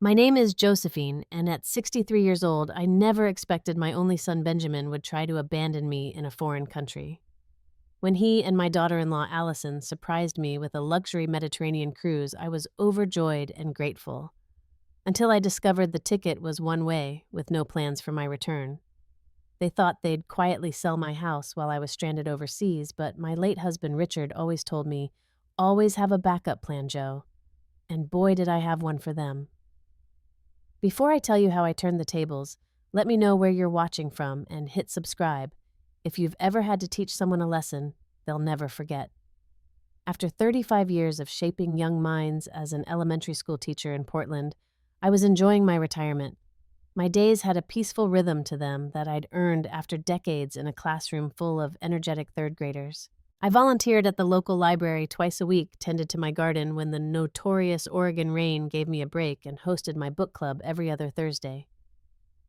My name is Josephine, and at 63 years old, I never expected my only son Benjamin would try to abandon me in a foreign country. When he and my daughter in law Allison surprised me with a luxury Mediterranean cruise, I was overjoyed and grateful. Until I discovered the ticket was one way, with no plans for my return. They thought they'd quietly sell my house while I was stranded overseas, but my late husband Richard always told me, always have a backup plan, Joe. And boy, did I have one for them. Before I tell you how I turned the tables, let me know where you're watching from and hit subscribe. If you've ever had to teach someone a lesson, they'll never forget. After 35 years of shaping young minds as an elementary school teacher in Portland, I was enjoying my retirement. My days had a peaceful rhythm to them that I'd earned after decades in a classroom full of energetic third graders. I volunteered at the local library twice a week, tended to my garden when the notorious Oregon rain gave me a break, and hosted my book club every other Thursday.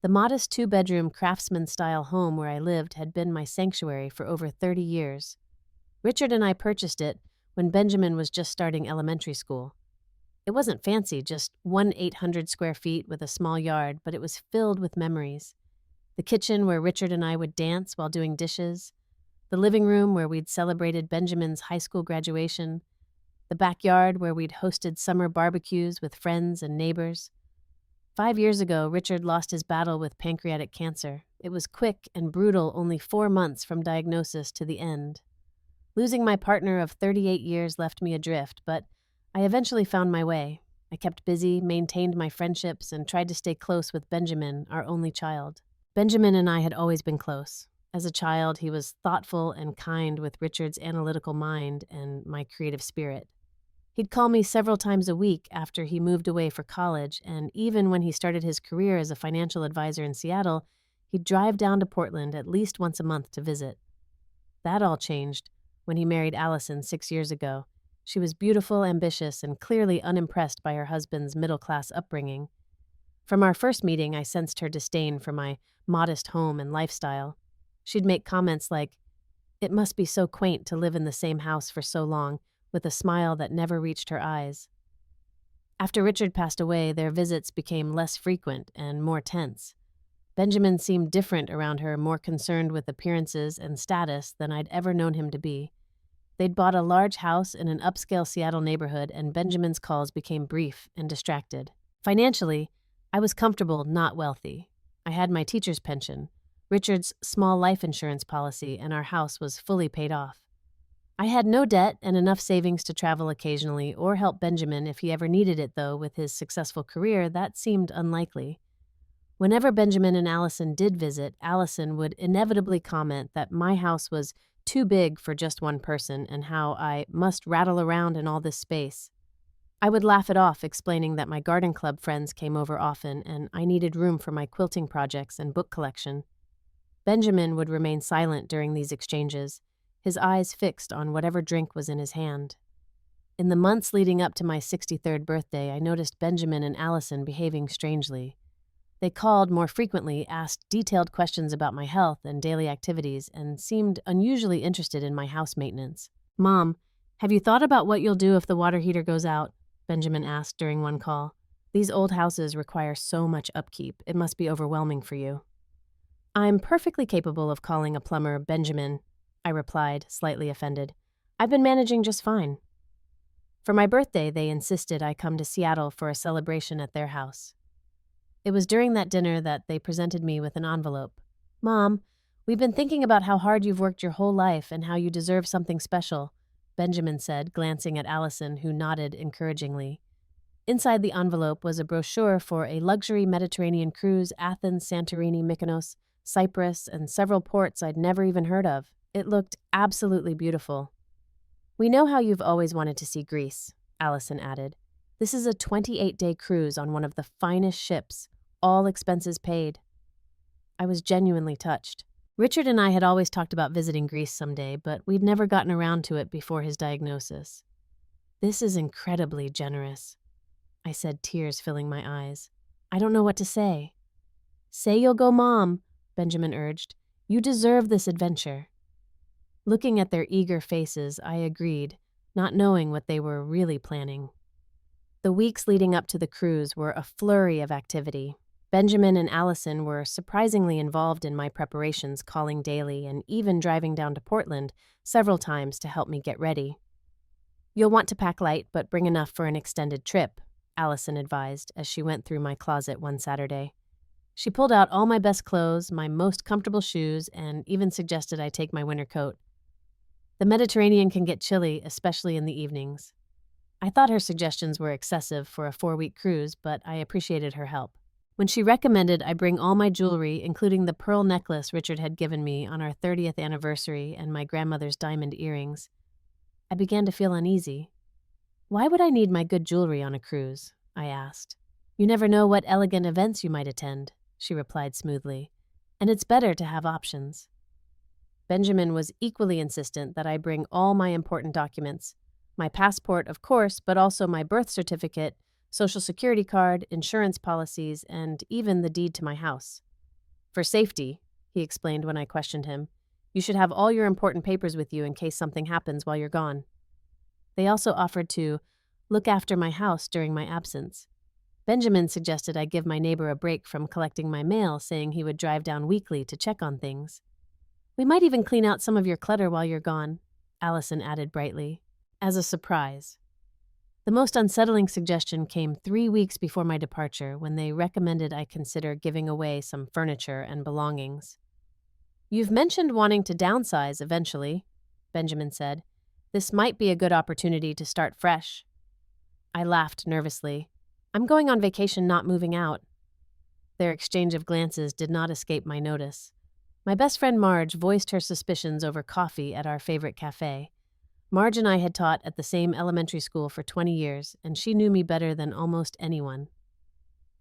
The modest two-bedroom craftsman-style home where I lived had been my sanctuary for over 30 years. Richard and I purchased it when Benjamin was just starting elementary school. It wasn't fancy, just 1,800 square feet with a small yard, but it was filled with memories. The kitchen where Richard and I would dance while doing dishes, the living room where we'd celebrated Benjamin's high school graduation, the backyard where we'd hosted summer barbecues with friends and neighbors. 5 years ago, Richard lost his battle with pancreatic cancer. It was quick and brutal, only 4 months from diagnosis to the end. Losing my partner of 38 years left me adrift, but I eventually found my way. I kept busy, maintained my friendships, and tried to stay close with Benjamin, our only child. Benjamin and I had always been close. As a child, he was thoughtful and kind with Richard's analytical mind and my creative spirit. He'd call me several times a week after he moved away for college, and even when he started his career as a financial advisor in Seattle, he'd drive down to Portland at least once a month to visit. That all changed when he married Allison 6 years ago. She was beautiful, ambitious, and clearly unimpressed by her husband's middle-class upbringing. From our first meeting, I sensed her disdain for my modest home and lifestyle. She'd make comments like, "It must be so quaint to live in the same house for so long," with a smile that never reached her eyes. After Richard passed away, their visits became less frequent and more tense. Benjamin seemed different around her, more concerned with appearances and status than I'd ever known him to be. They'd bought a large house in an upscale Seattle neighborhood, and Benjamin's calls became brief and distracted. Financially, I was comfortable, not wealthy. I had my teacher's pension, Richard's small life insurance policy, and our house was fully paid off. I had no debt and enough savings to travel occasionally or help Benjamin if he ever needed it, though with his successful career, that seemed unlikely. Whenever Benjamin and Allison did visit, Allison would inevitably comment that my house was too big for just one person and how I must rattle around in all this space. I would laugh it off, explaining that my garden club friends came over often and I needed room for my quilting projects and book collection. Benjamin would remain silent during these exchanges, his eyes fixed on whatever drink was in his hand. In the months leading up to my 63rd birthday, I noticed Benjamin and Allison behaving strangely. They called more frequently, asked detailed questions about my health and daily activities, and seemed unusually interested in my house maintenance. "Mom, have you thought about what you'll do if the water heater goes out?" Benjamin asked during one call. "These old houses require so much upkeep. It must be overwhelming for you." "I'm perfectly capable of calling a plumber Benjamin," I replied, slightly offended. "I've been managing just fine." For my birthday, they insisted I come to Seattle for a celebration at their house. It was during that dinner that they presented me with an envelope. "Mom, we've been thinking about how hard you've worked your whole life and how you deserve something special," Benjamin said, glancing at Allison, who nodded encouragingly. Inside the envelope was a brochure for a luxury Mediterranean cruise, Athens, Santorini, Mykonos, Cyprus, and several ports I'd never even heard of. It looked absolutely beautiful. "We know how you've always wanted to see Greece," Allison added. "This is a 28-day cruise on one of the finest ships, all expenses paid." I was genuinely touched. Richard and I had always talked about visiting Greece someday, but we'd never gotten around to it before his diagnosis. "This is incredibly generous," I said, tears filling my eyes. "I don't know what to say." "Say you'll go, Mom," Benjamin urged. "You deserve this adventure." Looking at their eager faces, I agreed, not knowing what they were really planning. The weeks leading up to the cruise were a flurry of activity. Benjamin and Allison were surprisingly involved in my preparations, calling daily and even driving down to Portland several times to help me get ready. "You'll want to pack light, but bring enough for an extended trip," Allison advised as she went through my closet one Saturday. She pulled out all my best clothes, my most comfortable shoes, and even suggested I take my winter coat. The Mediterranean can get chilly, especially in the evenings. I thought her suggestions were excessive for a 4-week cruise, but I appreciated her help. When she recommended I bring all my jewelry, including the pearl necklace Richard had given me on our 30th anniversary and my grandmother's diamond earrings, I began to feel uneasy. "Why would I need my good jewelry on a cruise?" I asked. "You never know what elegant events you might attend," she replied smoothly, "and it's better to have options." Benjamin was equally insistent that I bring all my important documents. My passport, of course, but also my birth certificate, social security card, insurance policies, and even the deed to my house. "For safety," he explained when I questioned him, "you should have all your important papers with you in case something happens while you're gone." They also offered to look after my house during my absence. Benjamin suggested I give my neighbor a break from collecting my mail, saying he would drive down weekly to check on things. "We might even clean out some of your clutter while you're gone," Allison added brightly, as a surprise. The most unsettling suggestion came 3 weeks before my departure, when they recommended I consider giving away some furniture and belongings. "You've mentioned wanting to downsize eventually," Benjamin said. "This might be a good opportunity to start fresh." I laughed nervously. "I'm going on vacation, not moving out." Their exchange of glances did not escape my notice. My best friend Marge voiced her suspicions over coffee at our favorite cafe. Marge and I had taught at the same elementary school for 20 years, and she knew me better than almost anyone.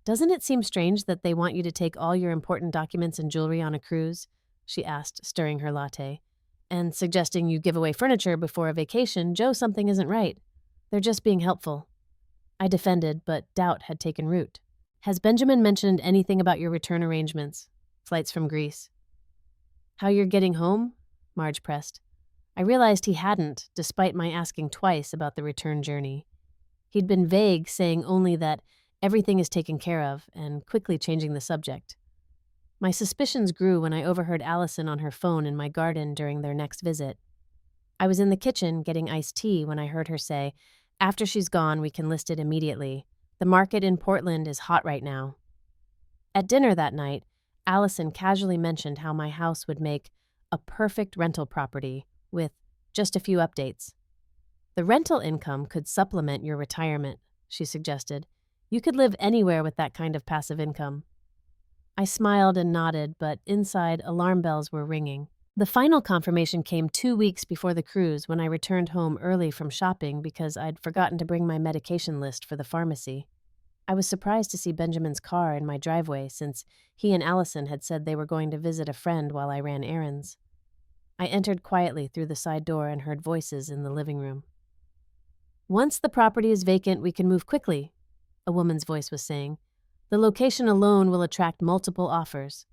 "Doesn't it seem strange that they want you to take all your important documents and jewelry on a cruise?" she asked, stirring her latte. "And suggesting you give away furniture before a vacation, Joe, something isn't right. They're just being helpful." I defended, but doubt had taken root. "Has Benjamin mentioned anything about your return arrangements? Flights from Greece?" "How you're getting home?" Marge pressed. I realized he hadn't, despite my asking twice about the return journey. He'd been vague, saying only that everything is taken care of, and quickly changing the subject. My suspicions grew when I overheard Allison on her phone in my garden during their next visit. I was in the kitchen getting iced tea when I heard her say, "After she's gone, we can list it immediately. The market in Portland is hot right now." At dinner that night, Allison casually mentioned how my house would make a perfect rental property, with just a few updates. "The rental income could supplement your retirement," she suggested. "You could live anywhere with that kind of passive income." I smiled and nodded, but inside, alarm bells were ringing. The final confirmation came 2 weeks before the cruise, when I returned home early from shopping because I'd forgotten to bring my medication list for the pharmacy. I was surprised to see Benjamin's car in my driveway, since he and Allison had said they were going to visit a friend while I ran errands. I entered quietly through the side door and heard voices in the living room. "Once the property is vacant, we can move quickly," a woman's voice was saying. "The location alone will attract multiple offers."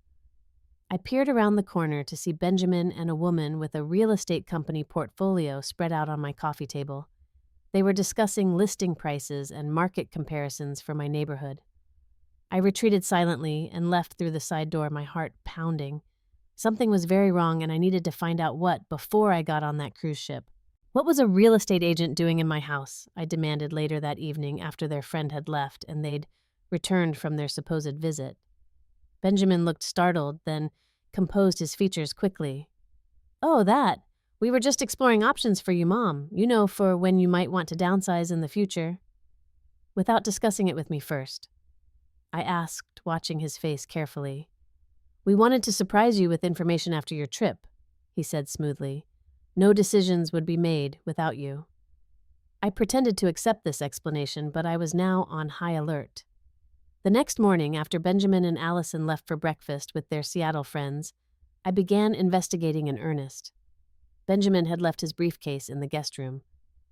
I peered around the corner to see Benjamin and a woman with a real estate company portfolio spread out on my coffee table. They were discussing listing prices and market comparisons for my neighborhood. I retreated silently and left through the side door, my heart pounding. Something was very wrong, and I needed to find out what before I got on that cruise ship. "What was a real estate agent doing in my house?" I demanded later that evening after their friend had left and they'd returned from their supposed visit. Benjamin looked startled, then composed his features quickly. "Oh, that. We were just exploring options for you, Mom. You know, for when you might want to downsize in the future." Without discussing it with me first, I asked, watching his face carefully. "We wanted to surprise you with information after your trip," he said smoothly. "No decisions would be made without you." I pretended to accept this explanation, but I was now on high alert. The next morning, after Benjamin and Allison left for breakfast with their Seattle friends, I began investigating in earnest. Benjamin had left his briefcase in the guest room.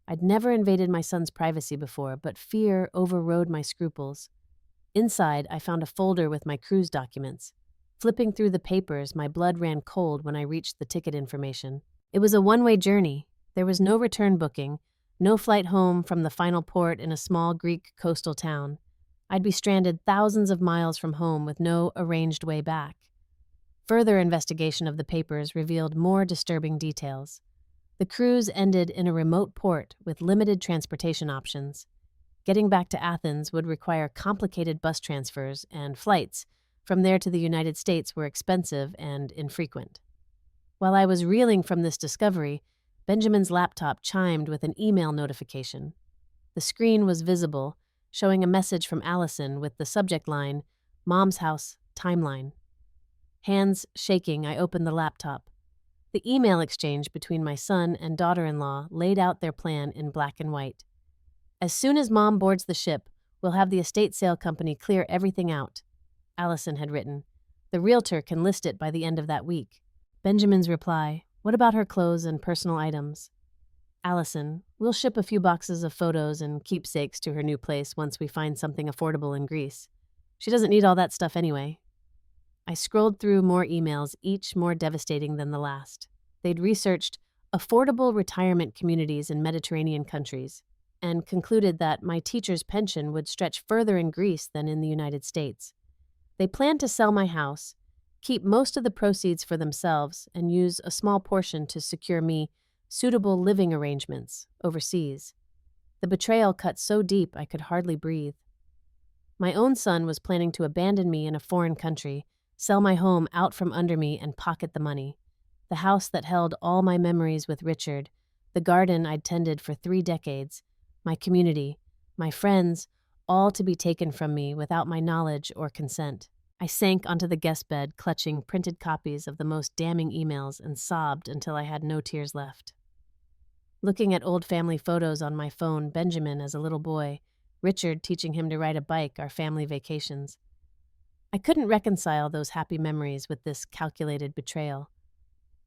I'd never invaded my son's privacy before, but fear overrode my scruples. Inside, I found a folder with my cruise documents. Flipping through the papers, my blood ran cold when I reached the ticket information. It was a one-way journey. There was no return booking, No flight home from the final port in a small Greek coastal town. I'd be stranded thousands of miles from home with no arranged way back. Further investigation of the papers revealed more disturbing details. The cruise ended in a remote port with limited transportation options. Getting back to Athens would require complicated bus transfers, and flights from there to the United States were expensive and infrequent. While I was reeling from this discovery, Benjamin's laptop chimed with an email notification. The screen was visible, showing a message from Allison with the subject line, "Mom's House, Timeline." Hands shaking, I opened the laptop. The email exchange between my son and daughter-in-law laid out their plan in black and white. "As soon as Mom boards the ship, we'll have the estate sale company clear everything out," Allison had written. "The realtor can list it by the end of that week." Benjamin's reply, "What about her clothes and personal items?" Allison, "We'll ship a few boxes of photos and keepsakes to her new place once we find something affordable in Greece. She doesn't need all that stuff anyway." I scrolled through more emails, each more devastating than the last. They'd researched affordable retirement communities in Mediterranean countries and concluded that my teacher's pension would stretch further in Greece than in the United States. They planned to sell my house, keep most of the proceeds for themselves, and use a small portion to secure me suitable living arrangements overseas. The betrayal cut so deep I could hardly breathe. My own son was planning to abandon me in a foreign country, sell my home out from under me, and pocket the money. The house that held all my memories with Richard, the garden I'd tended for 3 decades, my community, my friends, all to be taken from me without my knowledge or consent. I sank onto the guest bed, clutching printed copies of the most damning emails, and sobbed until I had no tears left. Looking at old family photos on my phone, Benjamin as a little boy, Richard teaching him to ride a bike, our family vacations. I couldn't reconcile those happy memories with this calculated betrayal.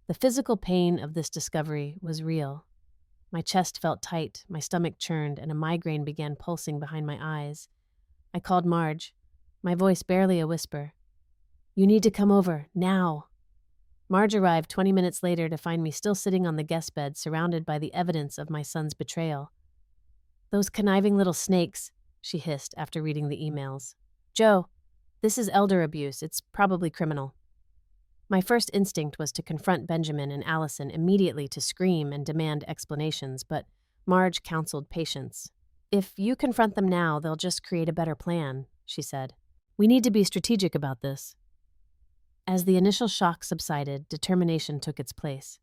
The physical pain of this discovery was real. My chest felt tight, my stomach churned, and a migraine began pulsing behind my eyes. I called Marge, my voice barely a whisper. "You need to come over, now." Marge arrived 20 minutes later to find me still sitting on the guest bed, surrounded by the evidence of my son's betrayal. "Those conniving little snakes," she hissed after reading the emails. "Joe, this is elder abuse. It's probably criminal." My first instinct was to confront Benjamin and Allison immediately, to scream and demand explanations, but Marge counseled patience. "If you confront them now, they'll just create a better plan," she said. "We need to be strategic about this." As the initial shock subsided, determination took its place.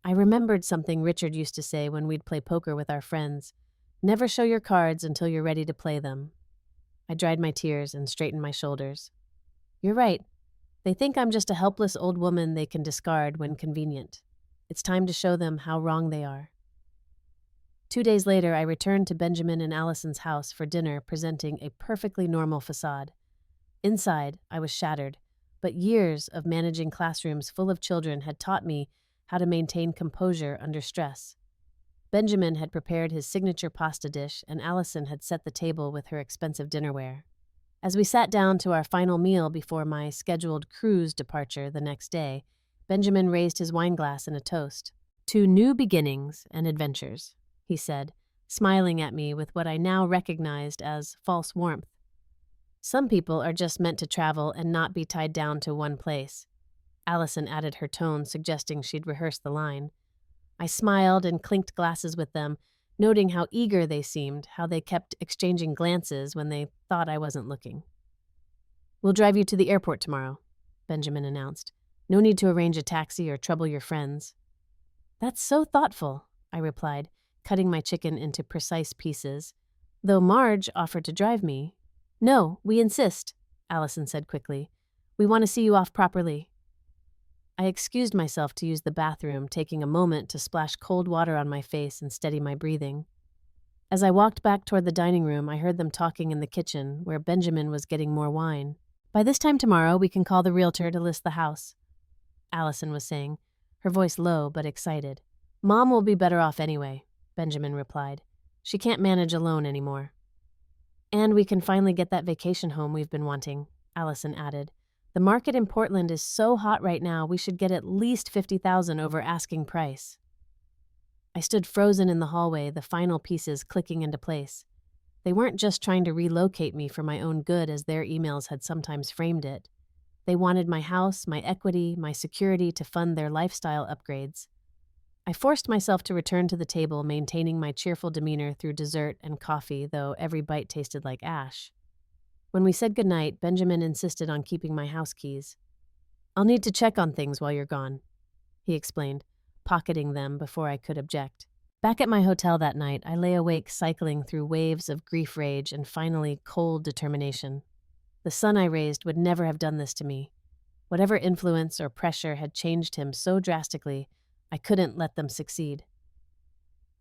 I remembered something Richard used to say when we'd play poker with our friends. "Never show your cards until you're ready to play them." I dried my tears and straightened my shoulders. "You're right. They think I'm just a helpless old woman they can discard when convenient. It's time to show them how wrong they are." 2 days later, I returned to Benjamin and Allison's house for dinner, presenting a perfectly normal facade. Inside, I was shattered, but years of managing classrooms full of children had taught me how to maintain composure under stress. Benjamin had prepared his signature pasta dish, and Allison had set the table with her expensive dinnerware. As we sat down to our final meal before my scheduled cruise departure the next day, Benjamin raised his wineglass in a toast. "To new beginnings and adventures," he said, smiling at me with what I now recognized as false warmth. "Some people are just meant to travel and not be tied down to one place." Allison added her tone, suggesting she'd rehearsed the line. I smiled and clinked glasses with them, noting how eager they seemed, how they kept exchanging glances when they thought I wasn't looking. "We'll drive you to the airport tomorrow," Benjamin announced. "No need to arrange a taxi or trouble your friends." "That's so thoughtful," I replied, cutting my chicken into precise pieces, though Marge offered to drive me. "No, we insist," Allison said quickly. "We want to see you off properly." I excused myself to use the bathroom, taking a moment to splash cold water on my face and steady my breathing. As I walked back toward the dining room, I heard them talking in the kitchen, where Benjamin was getting more wine. "By this time tomorrow, we can call the realtor to list the house," Allison was saying, her voice low but excited. "Mom will be better off anyway," Benjamin replied. "She can't manage alone anymore." "And we can finally get that vacation home we've been wanting," Allison added. "The market in Portland is so hot right now, we should get at least $50,000 over asking price." I stood frozen in the hallway, the final pieces clicking into place. They weren't just trying to relocate me for my own good, as their emails had sometimes framed it. They wanted my house, my equity, my security to fund their lifestyle upgrades. I forced myself to return to the table, maintaining my cheerful demeanor through dessert and coffee, though every bite tasted like ash. When we said goodnight, Benjamin insisted on keeping my house keys. "I'll need to check on things while you're gone," he explained, pocketing them before I could object. Back at my hotel that night, I lay awake cycling through waves of grief rage and finally cold determination. The son I raised would never have done this to me. Whatever influence or pressure had changed him so drastically, I couldn't let them succeed.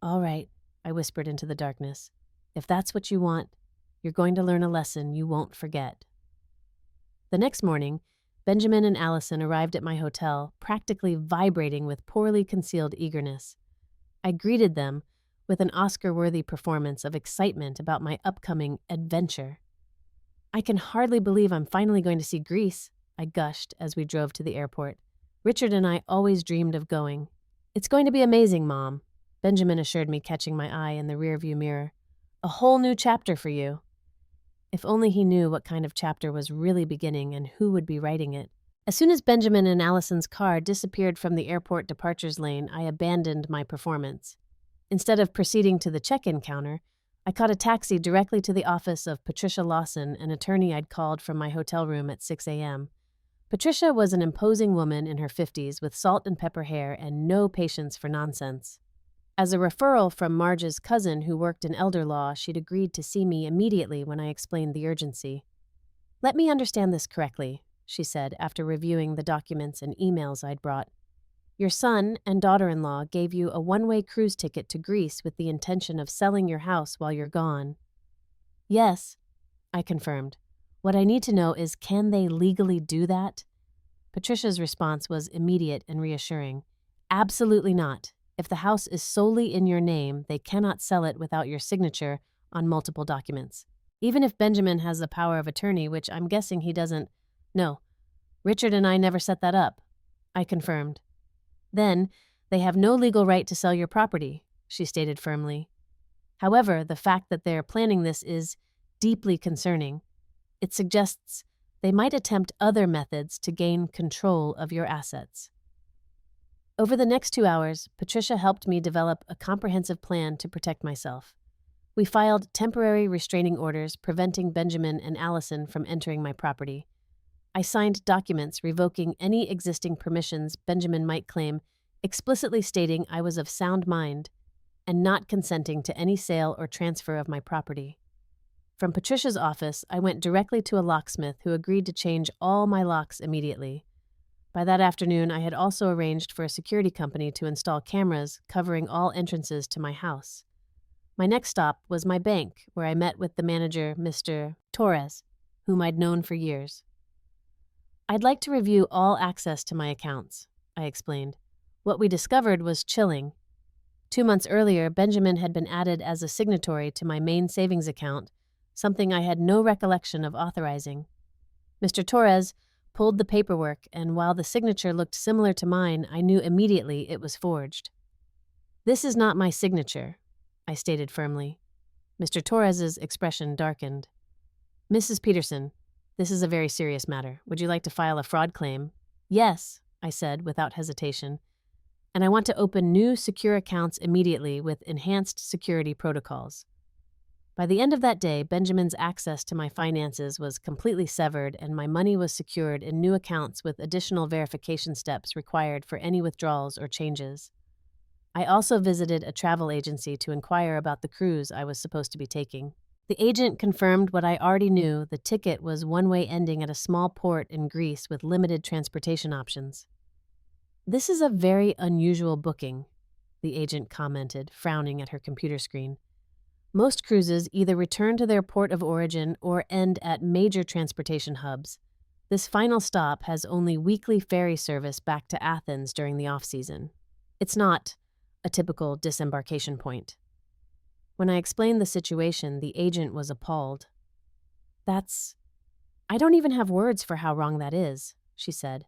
"All right," I whispered into the darkness. "If that's what you want, you're going to learn a lesson you won't forget." The next morning, Benjamin and Allison arrived at my hotel, practically vibrating with poorly concealed eagerness. I greeted them with an Oscar-worthy performance of excitement about my upcoming adventure. "I can hardly believe I'm finally going to see Greece," I gushed as we drove to the airport. "Richard and I always dreamed of going." "It's going to be amazing, Mom," Benjamin assured me, catching my eye in the rearview mirror. "A whole new chapter for you." If only he knew what kind of chapter was really beginning and who would be writing it. As soon as Benjamin and Allison's car disappeared from the airport departures lane, I abandoned my performance. Instead of proceeding to the check-in counter, I caught a taxi directly to the office of Patricia Lawson, an attorney I'd called from my hotel room at 6 a.m. Patricia was an imposing woman in her 50s with salt and pepper hair and no patience for nonsense. As a referral from Marge's cousin who worked in elder law, she'd agreed to see me immediately when I explained the urgency. "Let me understand this correctly," she said after reviewing the documents and emails I'd brought. "Your son and daughter-in-law gave you a one-way cruise ticket to Greece with the intention of selling your house while you're gone." "Yes," I confirmed. "What I need to know is, can they legally do that?" Patricia's response was immediate and reassuring. "Absolutely not. If the house is solely in your name, they cannot sell it without your signature on multiple documents. Even if Benjamin has the power of attorney, which I'm guessing he doesn't." "No, Richard and I never set that up," I confirmed. "Then they have no legal right to sell your property," she stated firmly. "However, the fact that they're planning this is deeply concerning. It suggests they might attempt other methods to gain control of your assets." Over the next 2 hours, Patricia helped me develop a comprehensive plan to protect myself. We filed temporary restraining orders preventing Benjamin and Allison from entering my property. I signed documents revoking any existing permissions Benjamin might claim, explicitly stating I was of sound mind and not consenting to any sale or transfer of my property. From Patricia's office, I went directly to a locksmith who agreed to change all my locks immediately. By that afternoon, I had also arranged for a security company to install cameras covering all entrances to my house. My next stop was my bank, where I met with the manager, Mr. Torres, whom I'd known for years. "I'd like to review all access to my accounts," I explained. What we discovered was chilling. 2 months earlier, Benjamin had been added as a signatory to my main savings account, something I had no recollection of authorizing. Mr. Torres pulled the paperwork, and while the signature looked similar to mine, I knew immediately it was forged. "This is not my signature," I stated firmly. Mr. Torres's expression darkened. "Mrs. Peterson, this is a very serious matter. Would you like to file a fraud claim?" "Yes," I said without hesitation. "And I want to open new secure accounts immediately with enhanced security protocols." By the end of that day, Benjamin's access to my finances was completely severed, and my money was secured in new accounts with additional verification steps required for any withdrawals or changes. I also visited a travel agency to inquire about the cruise I was supposed to be taking. The agent confirmed what I already knew: the ticket was one-way ending at a small port in Greece with limited transportation options. "This is a very unusual booking," the agent commented, frowning at her computer screen. "Most cruises either return to their port of origin or end at major transportation hubs. This final stop has only weekly ferry service back to Athens during the off-season. It's not a typical disembarkation point." When I explained the situation, the agent was appalled. I don't even have words for how wrong that is," she said.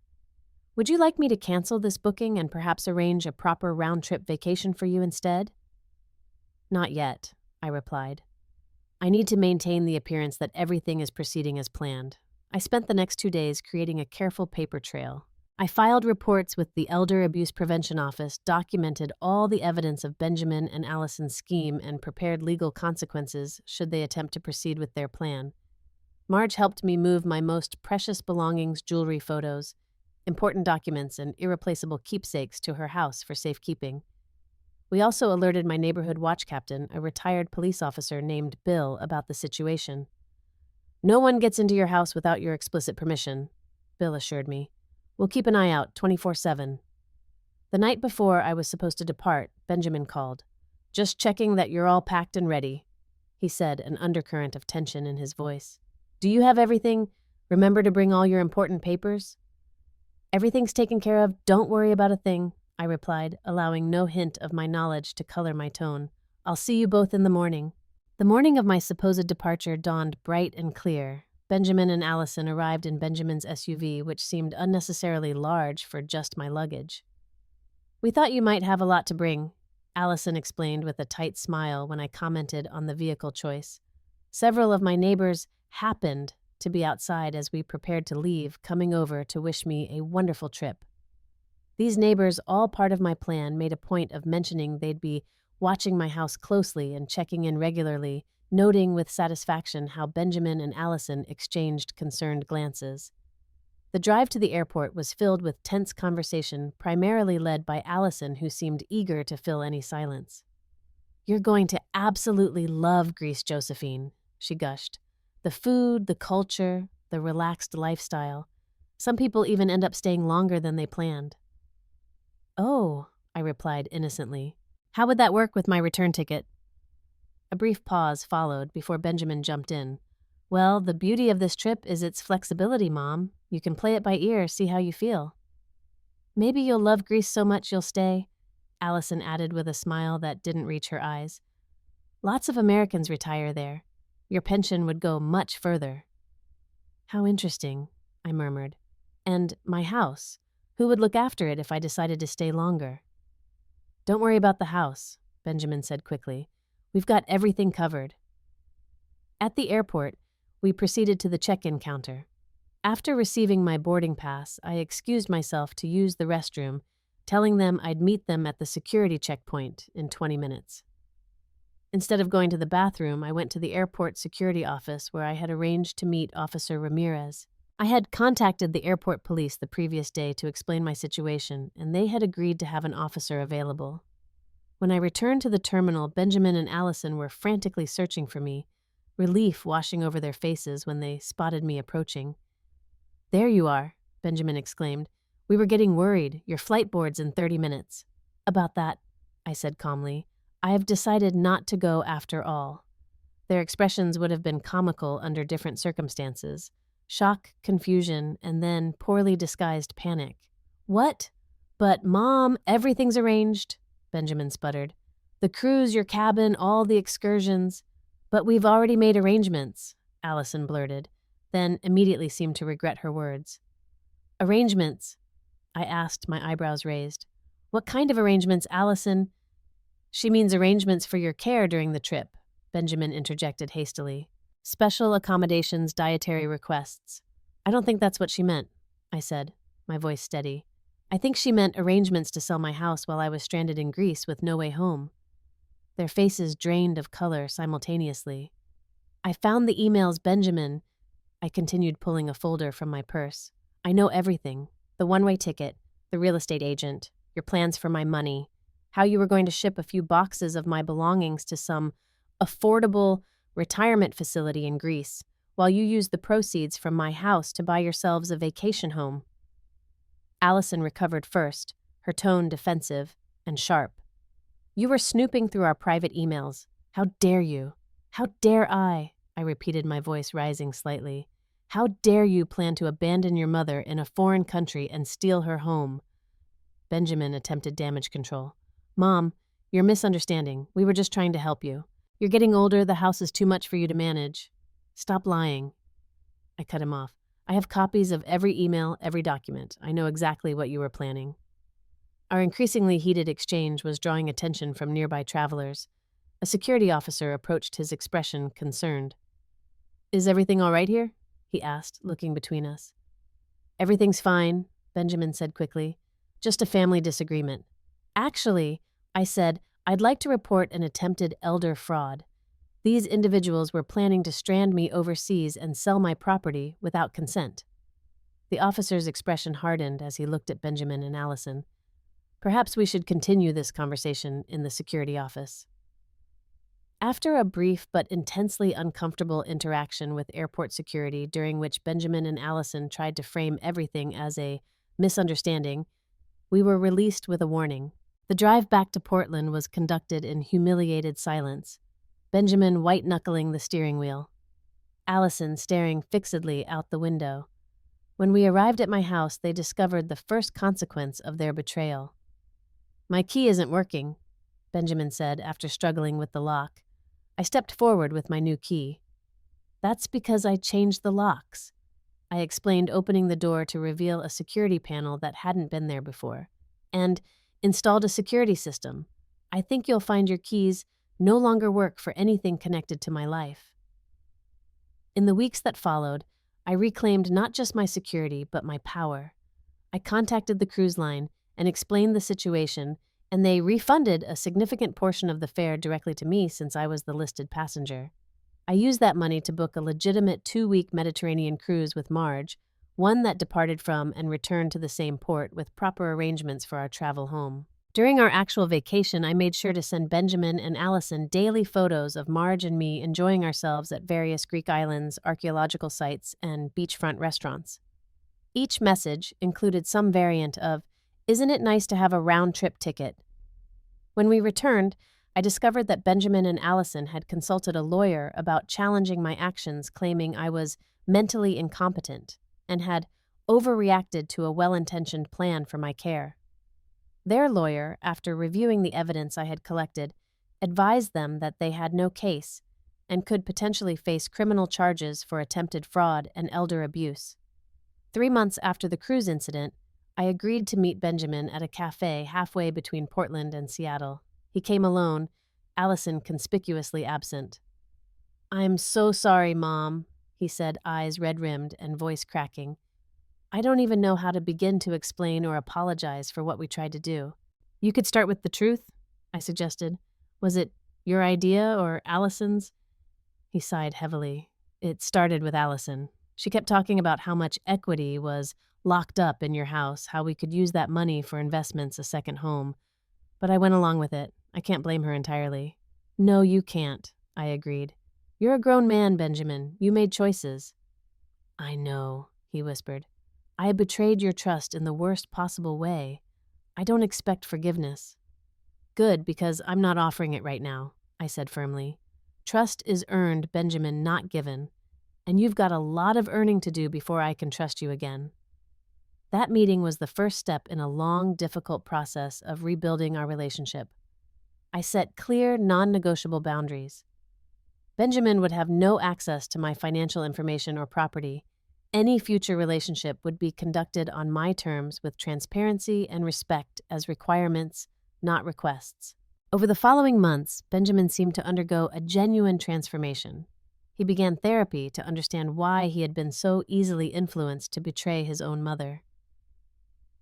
Would you like me to cancel this booking and perhaps arrange a proper round-trip vacation for you instead? Not yet, I replied. I need to maintain the appearance that everything is proceeding as planned. I spent the next 2 days creating a careful paper trail. I filed reports with the Elder Abuse Prevention Office, documented all the evidence of Benjamin and Allison's scheme, and prepared legal consequences should they attempt to proceed with their plan. Marge helped me move my most precious belongings, jewelry, photos, important documents, and irreplaceable keepsakes to her house for safekeeping. We also alerted my neighborhood watch captain, a retired police officer named Bill, about the situation. No one gets into your house without your explicit permission, Bill assured me. We'll keep an eye out 24/7. The night before I was supposed to depart, Benjamin called. Just checking that you're all packed and ready, he said, an undercurrent of tension in his voice. Do you have everything? Remember to bring all your important papers? Everything's taken care of. Don't worry about a thing, I replied, allowing no hint of my knowledge to color my tone. I'll see you both in the morning. The morning of my supposed departure dawned bright and clear. Benjamin and Allison arrived in Benjamin's SUV, which seemed unnecessarily large for just my luggage. We thought you might have a lot to bring, Allison explained with a tight smile when I commented on the vehicle choice. Several of my neighbors happened to be outside as we prepared to leave, coming over to wish me a wonderful trip. These neighbors, all part of my plan, made a point of mentioning they'd be watching my house closely and checking in regularly, noting with satisfaction how Benjamin and Allison exchanged concerned glances. The drive to the airport was filled with tense conversation, primarily led by Allison, who seemed eager to fill any silence. You're going to absolutely love Greece, Josephine, she gushed. The food, the culture, the relaxed lifestyle. Some people even end up staying longer than they planned. Oh, I replied innocently. How would that work with my return ticket? A brief pause followed before Benjamin jumped in. Well, the beauty of this trip is its flexibility, Mom. You can play it by ear, see how you feel. Maybe you'll love Greece so much you'll stay, Allison added with a smile that didn't reach her eyes. Lots of Americans retire there. Your pension would go much further. How interesting, I murmured. And my house. Who would look after it if I decided to stay longer? Don't worry about the house, Benjamin said quickly. We've got everything covered. At the airport, we proceeded to the check-in counter. After receiving my boarding pass, I excused myself to use the restroom, telling them I'd meet them at the security checkpoint in 20 minutes. Instead of going to the bathroom, I went to the airport security office where I had arranged to meet Officer Ramirez. I had contacted the airport police the previous day to explain my situation, and they had agreed to have an officer available. When I returned to the terminal, Benjamin and Allison were frantically searching for me, relief washing over their faces when they spotted me approaching. There you are, Benjamin exclaimed. We were getting worried. Your flight board's in 30 minutes. About that, I said calmly, I have decided not to go after all. Their expressions would have been comical under different circumstances. Shock, confusion, and then poorly disguised panic. What? But, Mom, everything's arranged, Benjamin sputtered. The cruise, your cabin, all the excursions. But we've already made arrangements, Allison blurted, then immediately seemed to regret her words. Arrangements? I asked, my eyebrows raised. What kind of arrangements, Allison? She means arrangements for your care during the trip, Benjamin interjected hastily. Special accommodations, dietary requests. I don't think that's what she meant, I said, my voice steady. I think she meant arrangements to sell my house while I was stranded in Greece with no way home. Their faces drained of color simultaneously. I found the emails, Benjamin. I continued, pulling a folder from my purse. I know everything. The one-way ticket, the real estate agent, your plans for my money, how you were going to ship a few boxes of my belongings to some affordable retirement facility in Greece, while you used the proceeds from my house to buy yourselves a vacation home. Allison recovered first, her tone defensive and sharp. You were snooping through our private emails. How dare you? How dare I repeated, my voice rising slightly. How dare you plan to abandon your mother in a foreign country and steal her home? Benjamin attempted damage control. Mom, you're misunderstanding. We were just trying to help you. You're getting older, the house is too much for you to manage. Stop lying. I cut him off. I have copies of every email, every document. I know exactly what you were planning. Our increasingly heated exchange was drawing attention from nearby travelers. A security officer approached his expression concerned. Is everything all right here? He asked, looking between us. Everything's fine, Benjamin said quickly. Just a family disagreement. Actually, I said, I'd like to report an attempted elder fraud. These individuals were planning to strand me overseas and sell my property without consent. The officer's expression hardened as he looked at Benjamin and Allison. Perhaps we should continue this conversation in the security office. After a brief but intensely uncomfortable interaction with airport security during which Benjamin and Allison tried to frame everything as a misunderstanding, we were released with a warning. The drive back to Portland was conducted in humiliated silence, Benjamin white-knuckling the steering wheel, Allison staring fixedly out the window. When we arrived at my house, they discovered the first consequence of their betrayal. My key isn't working, Benjamin said after struggling with the lock. I stepped forward with my new key. That's because I changed the locks, I explained, opening the door to reveal a security panel that hadn't been there before, and installed a security system. I think you'll find your keys no longer work for anything connected to my life. In the weeks that followed, I reclaimed not just my security, but my power. I contacted the cruise line and explained the situation, and they refunded a significant portion of the fare directly to me since I was the listed passenger. I used that money to book a legitimate 2-week Mediterranean cruise with Marge, one that departed from and returned to the same port with proper arrangements for our travel home. During our actual vacation, I made sure to send Benjamin and Allison daily photos of Marge and me enjoying ourselves at various Greek islands, archaeological sites, and beachfront restaurants. Each message included some variant of, "Isn't it nice to have a round-trip ticket?" When we returned, I discovered that Benjamin and Allison had consulted a lawyer about challenging my actions, claiming I was mentally incompetent and had overreacted to a well-intentioned plan for my care. Their lawyer, after reviewing the evidence I had collected, advised them that they had no case and could potentially face criminal charges for attempted fraud and elder abuse. 3 months after the cruise incident, I agreed to meet Benjamin at a cafe halfway between Portland and Seattle. He came alone, Allison conspicuously absent. "I'm so sorry, Mom," he said, eyes red-rimmed and voice cracking. "I don't even know how to begin to explain or apologize for what we tried to do." "You could start with the truth," I suggested. "Was it your idea or Allison's?" He sighed heavily. "It started with Allison. She kept talking about how much equity was locked up in your house, how we could use that money for investments, a second home. But I went along with it. I can't blame her entirely." "No, you can't," I agreed. "You're a grown man, Benjamin. You made choices." "I know," he whispered. "I betrayed your trust in the worst possible way. I don't expect forgiveness." "Good, because I'm not offering it right now," I said firmly. "Trust is earned, Benjamin, not given. And you've got a lot of earning to do before I can trust you again." That meeting was the first step in a long, difficult process of rebuilding our relationship. I set clear, non-negotiable boundaries. Benjamin would have no access to my financial information or property. Any future relationship would be conducted on my terms with transparency and respect as requirements, not requests. Over the following months, Benjamin seemed to undergo a genuine transformation. He began therapy to understand why he had been so easily influenced to betray his own mother.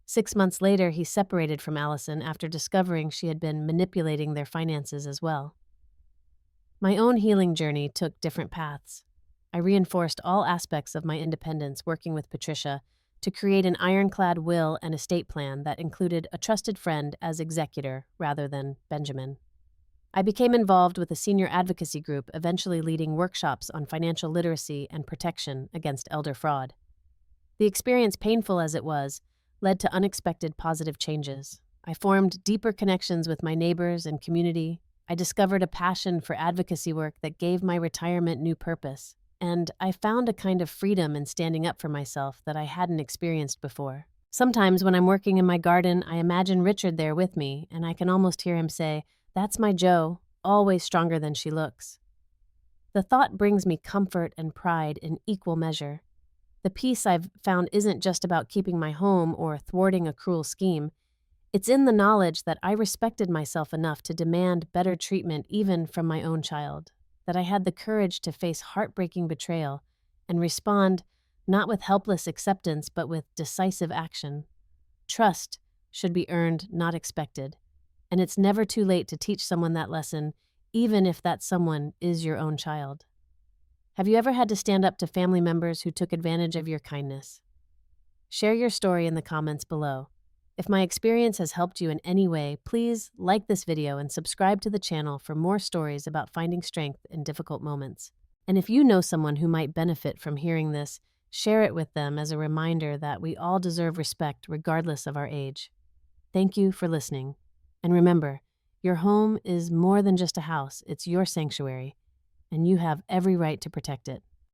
6 months later, he separated from Allison after discovering she had been manipulating their finances as well. My own healing journey took different paths. I reinforced all aspects of my independence working with Patricia to create an ironclad will and estate plan that included a trusted friend as executor rather than Benjamin. I became involved with a senior advocacy group, eventually leading workshops on financial literacy and protection against elder fraud. The experience, painful as it was, led to unexpected positive changes. I formed deeper connections with my neighbors and community. I discovered a passion for advocacy work that gave my retirement new purpose. And I found a kind of freedom in standing up for myself that I hadn't experienced before. Sometimes when I'm working in my garden, I imagine Richard there with me, and I can almost hear him say, "That's my Jo, always stronger than she looks." The thought brings me comfort and pride in equal measure. The peace I've found isn't just about keeping my home or thwarting a cruel scheme. It's in the knowledge that I respected myself enough to demand better treatment even from my own child, that I had the courage to face heartbreaking betrayal and respond not with helpless acceptance but with decisive action. Trust should be earned, not expected, and it's never too late to teach someone that lesson, even if that someone is your own child. Have you ever had to stand up to family members who took advantage of your kindness? Share your story in the comments below. If my experience has helped you in any way, please like this video and subscribe to the channel for more stories about finding strength in difficult moments. And if you know someone who might benefit from hearing this, share it with them as a reminder that we all deserve respect regardless of our age. Thank you for listening. And remember, your home is more than just a house, it's your sanctuary, and you have every right to protect it.